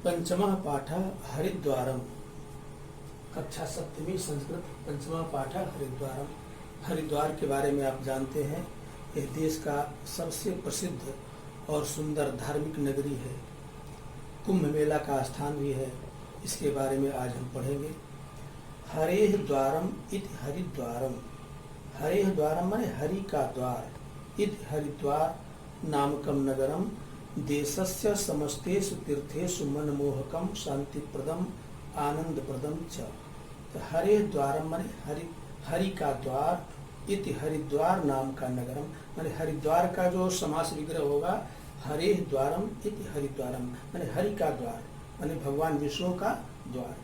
पंचमः पाठः हरिद्वारम। कक्षा सप्तमी संस्कृत। पंचमः पाठः हरिद्वारम। हरिद्वार के बारे में आप जानते हैं, यह देश का सबसे प्रसिद्ध और सुंदर धार्मिक नगरी है। कुंभ मेला का स्थान भी है। इसके बारे में आज हम पढ़ेंगे। हरेः द्वारम इति हरिद्वारम। हरेः द्वारम माने हरि का द्वार। इति हरिद्वार नामकम नगरम देशस्य समस्तेषु तीर्थेषु मनमोहकम शांतिप्रदम आनंदप्रदम च। तो हरेः द्वारम माने हरि का द्वार। इति हरिद्वार नाम का नगरम माने हरिद्वार का जो समास विग्रह होगा, हरेः द्वारम इति हरिद्वारम माने हरि का द्वार माने भगवान विष्णु का द्वार।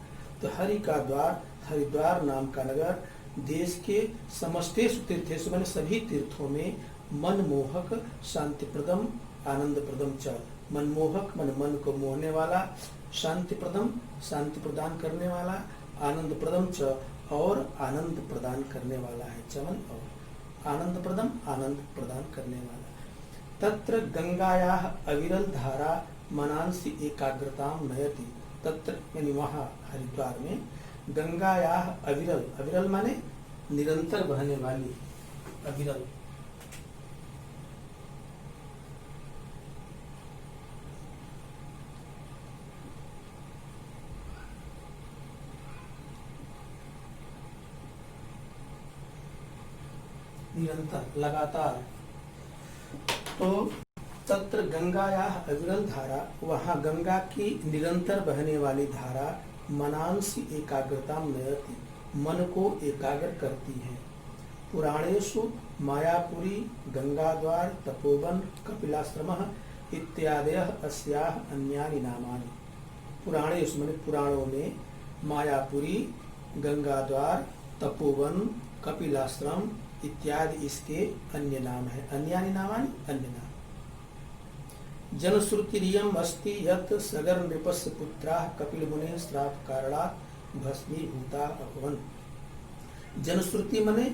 तो हरि का द्वार हरिद्वार नाम का नगर देश के समस्तेषु तीर्थेषु माने सभी तीर्थों में मनमोहक शांतिप्रदम आनंदप्रदम च। मनमोहक मन मन को मोहने वाला, शांतिप्रदम शांति प्रदान करने वाला, आनंदप्रदम च और आनंद प्रदान करने वाला है। चमन और आनंदप्रदम आनंद प्रदान करने वाला। तत्र गंगायाः अविरल धारा मनांसि एकाग्रताम नयति। तत्र यानी वहाँ हरिद्वार में गंगायाः अविरल, अविरल माने निरंतर बहने वाली, अविरल निरंतर लगातार। तो तत्र गंगायाः अविरल धारा, वहाँ गंगा की निरंतर बहने वाली धारा मनांसि एकाग्रताम नयति मन को एकाग्र करती है। पुराणेषु मायापुरी गंगाद्वार तपोवन कपिलाश्रमः इत्यादयः अस्याः अन्यानि नामानि। पुराणेषु माने पुराणों में मायापुरी गंगाद्वार तपोवन कपिलाश्रम इत्यादि इसके अन्य नाम है। अन्यानि नामानि अन्य नाम। जनश्रुतिरियम् अस्ति यत् सगर नृपस्य पुत्राः कपिल मुनेः श्राप कारणात् भस्मीभूता अभवन्। जनश्रुति माने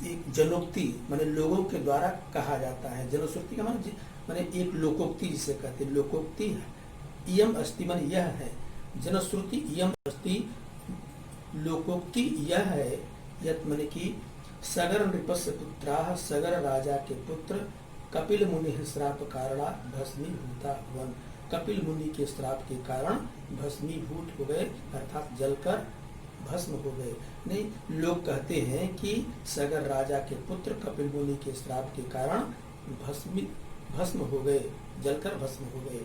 एक जनोक्ति माने लोगों के द्वारा कहा जाता है। जनश्रुति का माने एक लोकोक्ति जिसे कहते हैं, लोकोक्ति है। इयम अस्ति माने यह है। जनश्रुति इयम अस्ति लोकोक्ति यह है। यत् माने कि सगर नृपस्य पुत्राः सगर राजा के पुत्र कपिल मुनि श्राप कारणात् भस्मीभूता भवन। कपिल मुनि के श्राप के कारण भस्मीभूत हो गए, अर्थात जलकर भस्म हो गए। नहीं, लोग कहते हैं कि सगर राजा के पुत्र कपिल मुनि के श्राप के कारण भस्म हो गए, जलकर भस्म हो गए।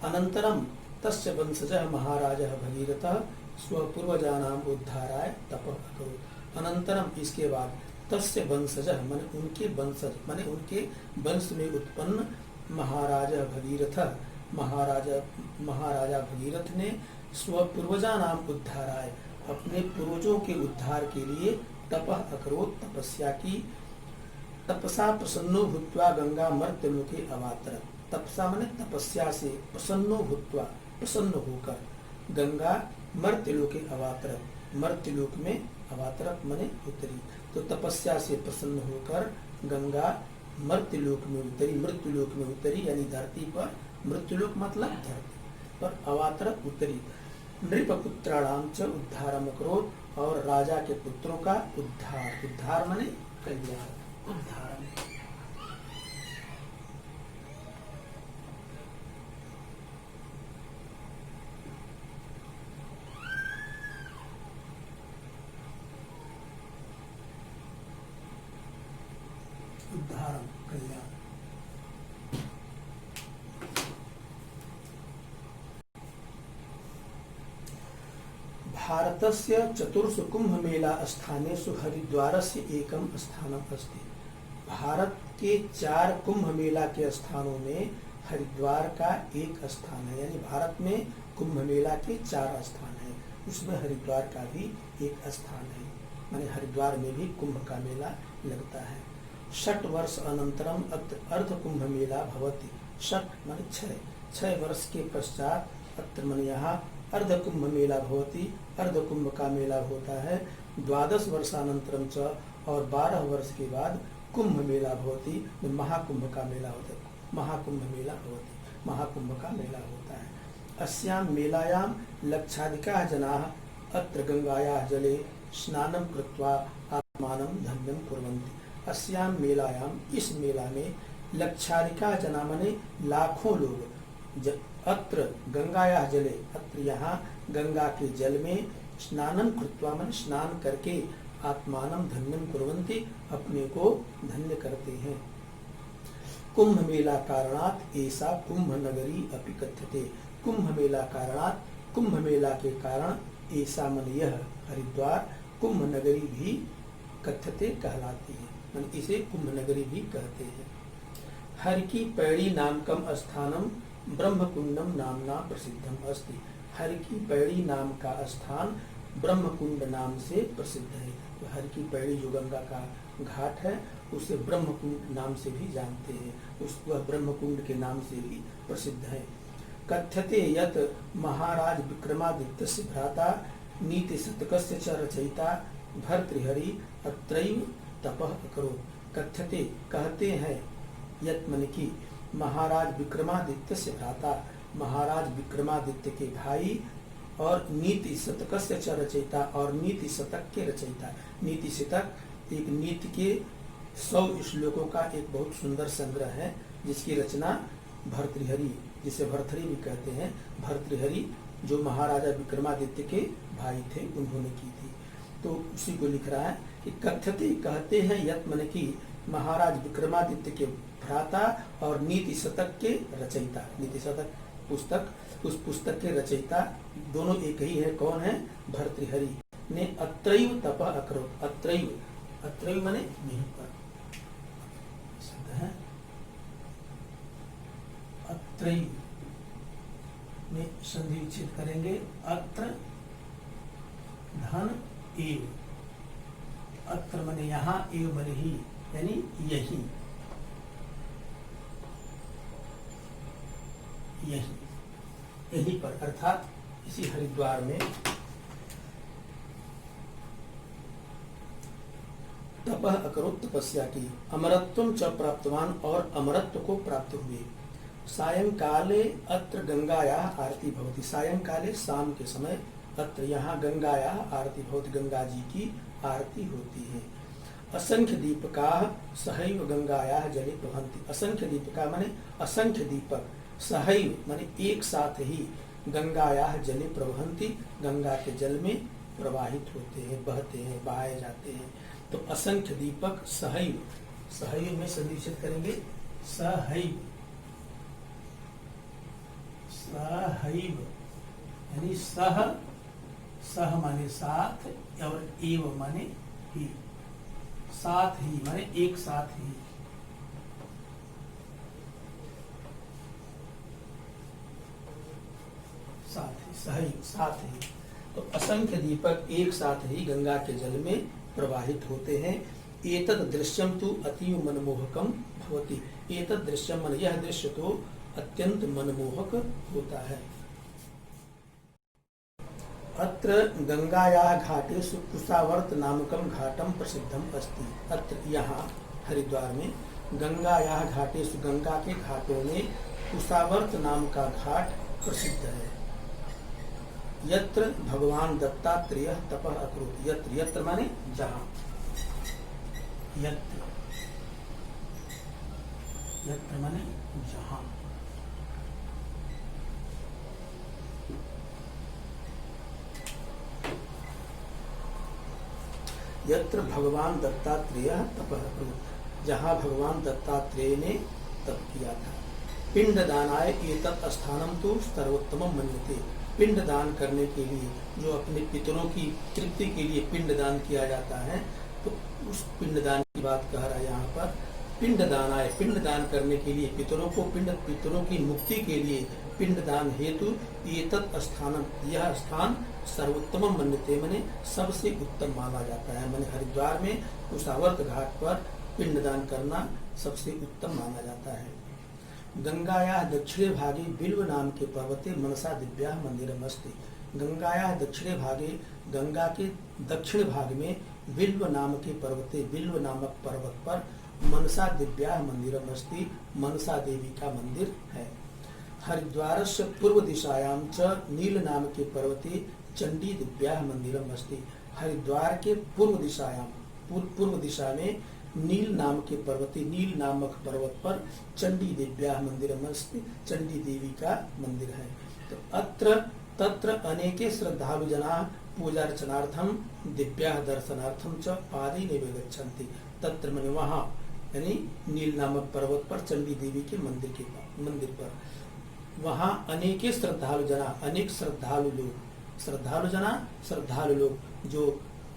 अनंतरम तस्य वंशजः महाराजः भगीरथः स्वपूर्वजानाम उद्धाराय तपः अकरोत्। अनंतरम इसके बाद तस्य वंशजः माने उनके वंशज माने उनके वंश में उत्पन्न महाराजा भगीरथ, महाराजा भगीरथ ने स्वपूर्वजा नाम उद्धाराय अपने पूर्वजों के उद्धार के लिए तपः अकरोत् तपस्या की। तपसा प्रसन्नो भूत्वा गंगा मर्त्यलोके अवातरत्। तपसा माने तपस्या से प्रसन्नो भूत्वा प्रसन्न होकर गंगा मर्त्यलोके अवातरत्, मर्त्यलोक में अवातरत माने उतरी। तो तपस्या से प्रसन्न होकर गंगा मर्त्यलोक में उतरी, मृत्युलोक में उतरी यानी धरती पर। मृत्युलोक मतलब धरती पर अवातरत उतरी। नृपपुत्राणाम च उद्धारम अकरोत् और राजा के पुत्रों का उद्धार। उद्धार माने कल्याण, उद्धार। उद्धारम कल्याण। भारतस्य चतुर्षु कुंभ मेला स्थानेषु हरिद्वारस्य एकम स्थानम अस्ति। भारत के 4 कुंभ मेला के स्थानों में हरिद्वार का एक स्थान है। यानी भारत में कुंभ मेला के 4 स्थान हैं, उसमें हरिद्वार का भी एक स्थान है। माने हरिद्वार में भी कुंभ का मेला लगता है। 6 वर्ष अनंतरम अत्र अर्ध कुंभ मेला भवति। 6 माने 6 वर्ष के पश्चात अत्र माने यहाँ अर्ध कुंभ मेला भवति, अर्ध कुंभ का मेला होता है। 12 वर्षानंतरम च और 12 वर्ष के बाद कुंभ मेला भवति, महाकुंभ का मेला होता है। महाकुंभ मेला भवति, महाकुंभ का मेला होता है। अस्यां मेलायां लक्षाधिकाः जनाः अत्र गंगायाः जले स्नानं कृत्वा आत्मानं धन्यं कुर्वन्ति। अस्यां मेलायां, इस मेला में लक्षाधिकाः जना माने लाखों लोग अत्र गंगायाः जले, अत्र यहाँ गंगा के जल में स्नानं कृत्वा माने स्नान करके आत्मानं धन्यं कुर्वन्ति, अपने को धन्य करते हैं। कुंभ मेला कारणात् ऐसा कुंभ नगरी अपि कथ्यते। कुंभ मेला कारणात्, कुंभ मेला के कारण, ऐसा मन यह हरिद्वार कुंभ नगरी भी कथ्यते कहलाती है, मन इसे कुंभ नगरी भी कहते हैं। हर की पैड़ी नामकम स्थानम ब्रह्मकुंडम नामना प्रसिद्धम अस्ति। हर की पैड़ी नाम का स्थान ब्रह्मकुंड नाम से प्रसिद्ध है। तो हर की पैड़ी जो गंगा का घाट है उसे ब्रह्मकुंड नाम से भी जानते हैं, वह ब्रह्मकुंड के नाम से भी प्रसिद्ध है। कथ्यते यत महाराज विक्रमादित्यस्य भ्राता नीति शतकस्य च रचयिता भर्तृहरि अत्रैव तपः अकरोत्। कथ्यते कहते हैं, यत मन की महाराज विक्रमादित्य से भ्राता, महाराज विक्रमादित्य के भाई, और नीति शतकस्य च रचयिता, और नीति शतक के रचयिता। नीति शतक एक नीति के 100 श्लोकों का एक बहुत सुंदर संग्रह है, जिसकी रचना भर्तृहरि, जिसे भर्तृहरि भी कहते हैं, भर्तृहरि जो महाराजा विक्रमादित्य के भाई थे उन्होंने की थी। तो उसी को लिख रहा है कि कथ्यते कहते हैं, यत मन की महाराज विक्रमादित्य के भ्राता और नीति शतक के रचयिता। नीति शतक पुस्तक, उस पुस्तक के रचयिता दोनों एक ही है। कौन है? भर्तृहरि ने अत्रैव तपः अकरोत्। अत्रैव, अत्रैव माने यहीं पर शब्द है, अत्रैव में संधि विच्छेद करेंगे। अत्र धन एव, अत्र माने यहाँ, एव माने ही, यानी यही, यही पर, अर्थात इसी हरिद्वार में तपः अकरोत्, तपस्या की। अमरत्वं च प्राप्तवान, और अमरत्व को प्राप्त हुए। सायंकाले अत्र गंगायाः आरती भवति। सायंकाले, शाम के समय, अत्र यहाँ गंगायाः आरती भवति, गंगा जी की आरती होती है। असंख्य दीपकाः सहैव गंगायाः जले प्रवहन्ति। असंख्य दीपका माने असंख्य दीपक, सहैव माने एक साथ ही, गंगायाः जले प्रवहन्ति, गंगा के जल में प्रवाहित होते हैं, बहते हैं, बहाए जाते हैं। तो असंख्य दीपक सहैव, सहैव में संधिविच्छेद करेंगे, सहैव, सहैव यानी सह, सह माने साथ, और एव माने ही, साथ ही माने एक साथ ही। साथ ही, सहैव साथ ही। तो असंख्य दीपक एक साथ ही गंगा के जल में प्रवाहित होते हैं। एतद दृश्यम तु अतीव मनमोहकम भवति। एतद दृश्यम मन, यह दृश्य तो अत्यंत मनमोहक होता है। अत्र गंगायाः घाटेषु कुशावर्त नामकम घाटम प्रसिद्धम अस्ति। अत्र यहाँ हरिद्वार में गंगायाः घाटेषु, गंगा के घाटों में कुशावर्त नाम का घाट प्रसिद्ध है। यत्र भगवान दत्तात्रेय तपः अकरोत्। यत्र, यत्र माने जहाँ, यत्र, यत्र माने जहाँ। यत्र भगवान दत्तात्रेय तपः अकरोत्, जहाँ भगवान दत्तात्रेय ने तप किया था। पिंडदानाय एतत् स्थानम तु सर्वोत्तमं मन्यते। पिंडदान करने के लिए, जो अपने पितरों की तृप्ति के लिए पिंडदान किया जाता है, तो उस पिंडदान की बात कह रहा है यहाँ पर। पिंडदानाय, पिंडदान करने के लिए, पितरों को पितरों की मुक्ति के लिए पिंडदान हेतु एतत् स्थानम, यह स्थान सर्वोत्तमं मन्यते माने सबसे उत्तम माना जाता है। माने हरिद्वार में कुशावर्त घाट पर पिंडदान करना सबसे उत्तम माना जाता है। गंगायाः दक्षिणे भागे बिल्व नाम के पर्वते मनसा दिव्याः मंदिरम अस्ति। गंगायाः दक्षिणे भागे, गंगा के दक्षिण भाग में बिल्व नाम के पर्वते, बिल्व नामक पर्वत पर मनसा दिव्याः मंदिरम अस्ति, मनसा देवी का मंदिर है। हरिद्वार से पूर्व दिशायां च नील नाम के पर्वते चंडी दिव्या मंदिरम अस्ति। हरिद्वार के पूर्व दिशा में नील नाम के पर्वते, नील नामक पर्वत पर चंडी दिव्या मंदिरम अस्ति, चंडी देवी का मंदिर है। तो अत्र तत्र अनेके श्रद्धालु जना पूजार्चनार्थम दिव्या दर्शनार्थम च पादैनैव गच्छन्ति। तत्र माने वहाँ, यानी नील नामक पर्वत पर चंडी देवी के मंदिर पर वहाँ अनेके श्रद्धालु जना, अनेक श्रद्धालु लोग जो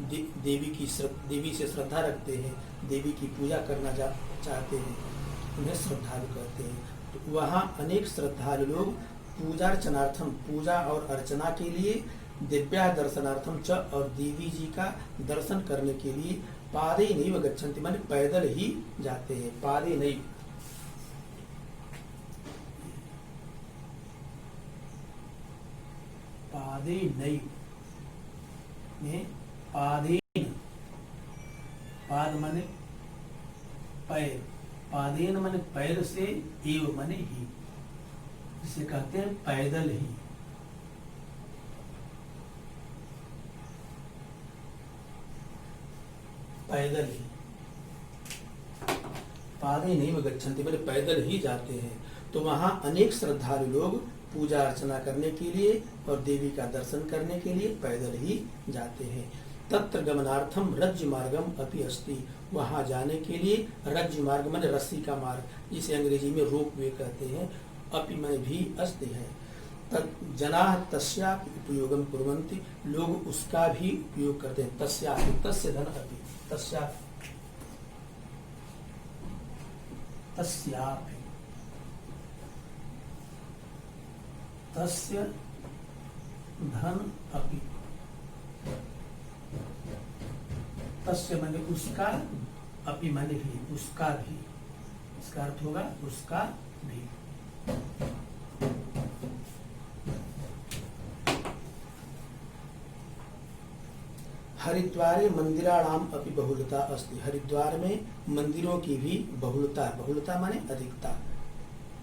देवी से श्रद्धा रखते हैं, देवी की पूजा करना चाहते हैं, उन्हें श्रद्धालु कहते हैं। तो वहाँ अनेक श्रद्धालु लोग पूजार्चनार्थम, पूजा और अर्चना के लिए, दिव्या दर्शनार्थम च, और देवी जी का दर्शन करने के लिए पादैनैव गच्छन्ति, माने पैदल ही जाते हैं। पादैनैव में पादेन, पाद माने पैर, पादेन माने पैर से, एव माने ही, इसे कहते हैं पैदल ही। पैदल ही, पादैनैव गच्छन्ति माने पैदल ही जाते हैं। तो वहाँ अनेक श्रद्धालु लोग पूजा अर्चना करने के लिए और देवी का दर्शन करने के लिए पैदल ही जाते हैं। तत्र गमनार्थम रज्जु मार्गम अपि अस्ति। वहाँ जाने के लिए रज्जु मार्ग माने रस्सी का मार्ग, जिसे अंग्रेजी में रोप वे कहते हैं, अपि माने भी अस्ति है। जनाः तस्यापि उपयोगम कुर्वन्ति, लोग उसका भी उपयोग करते हैं। तस्यापि, तस्य धन अपि, तस्यापि तस्य धन अपि, तस्य माने उसका, अपि माने भी, उसका भी, इसका अर्थ होगा उसका भी। हरिद्वारे मंदिराणाम अपि बहुलता अस्ति। हरिद्वार में मंदिरों की भी बहुलता, बहुलता माने अधिकता,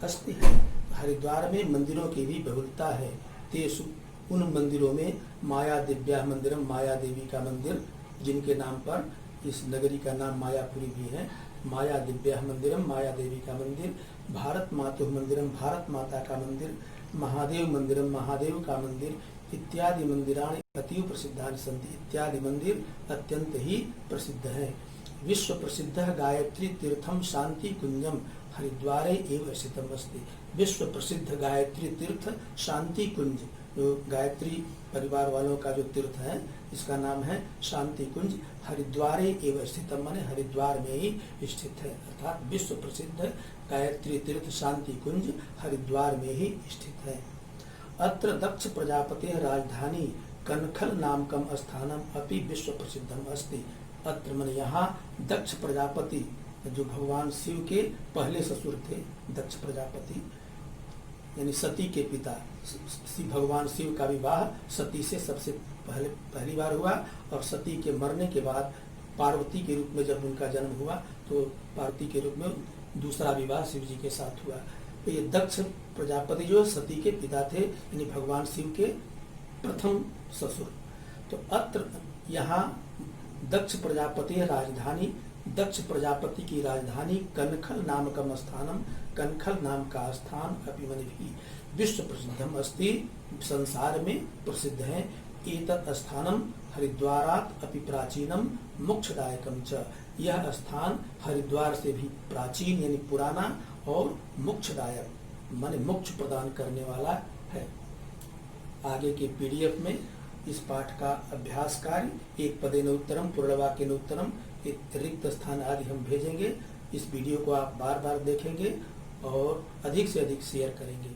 अस्ति है। हरिद्वार में मंदिरों की भी बहुलता है। तेसु, उन मंदिरों में माया दिव्या मंदिरम, माया देवी का मंदिर, जिनके नाम पर इस नगरी का नाम मायापुरी भी है। माया दिव्या मंदिरम, माया देवी का मंदिर, भारत मातु मंदिरम, भारत माता का मंदिर, महादेव मंदिरम, महादेव का मंदिर, इत्यादि मंदिराणि अतीव प्रसिद्धानि सन्ति। इत्यादि मंदिर अत्यंत ही प्रसिद्ध हैं। विश्व प्रसिद्ध गायत्री तीर्थम शांति कुंजम हरिद्वारे एव स्थितम अस्ति। विश्व प्रसिद्ध गायत्री तीर्थ शांति कुंज, जो गायत्री परिवार वालों का जो तीर्थ है, इसका नाम है शांति कुंज। हरिद्वारे एव स्थितम माने हरिद्वार में ही स्थित है, अर्थात विश्व प्रसिद्ध गायत्री तीर्थ शांति कुंज हरिद्वार में ही स्थित है। अत्र दक्ष प्रजापति राजधानी कनखल नामकम स्थानम अपि विश्व प्रसिद्धम अस्ति। अत्र मन यहाँ दक्ष प्रजापति, जो भगवान शिव के पहले ससुर थे, दक्ष प्रजापति यानी सती के पिता, भगवान शिव का विवाह सती से सबसे पहली बार हुआ, और सती के मरने के बाद पार्वती के रूप में जब उनका जन्म हुआ, तो पार्वती के रूप में दूसरा विवाह शिव जी के साथ हुआ। तो ये दक्ष प्रजापति जो सती के पिता थे, यानी भगवान शिव के प्रथम ससुर। तो अत्र यहाँ दक्ष प्रजापति राजधानी, दक्ष प्रजापति की राजधानी कनखल नामकम स्थानम, कनखल नाम का स्थान अपि माने भी विश्व प्रसिद्धम अस्ति, संसार में प्रसिद्ध है। एतत् स्थानम हरिद्वारात् अपि प्राचीनम मोक्षदायकम च। यह स्थान हरिद्वार से भी प्राचीन यानी पुराना और मोक्षदायक माने मोक्ष प्रदान करने वाला है। आगे के पीडीएफ में इस पाठ का अभ्यास कार्य, एक पदेन उत्तरम, पूर्णवाक्येन उत्तरम, एक रिक्त स्थान आदि हम भेजेंगे। इस वीडियो को आप बार बार देखेंगे और अधिक से अधिक शेयर करेंगे।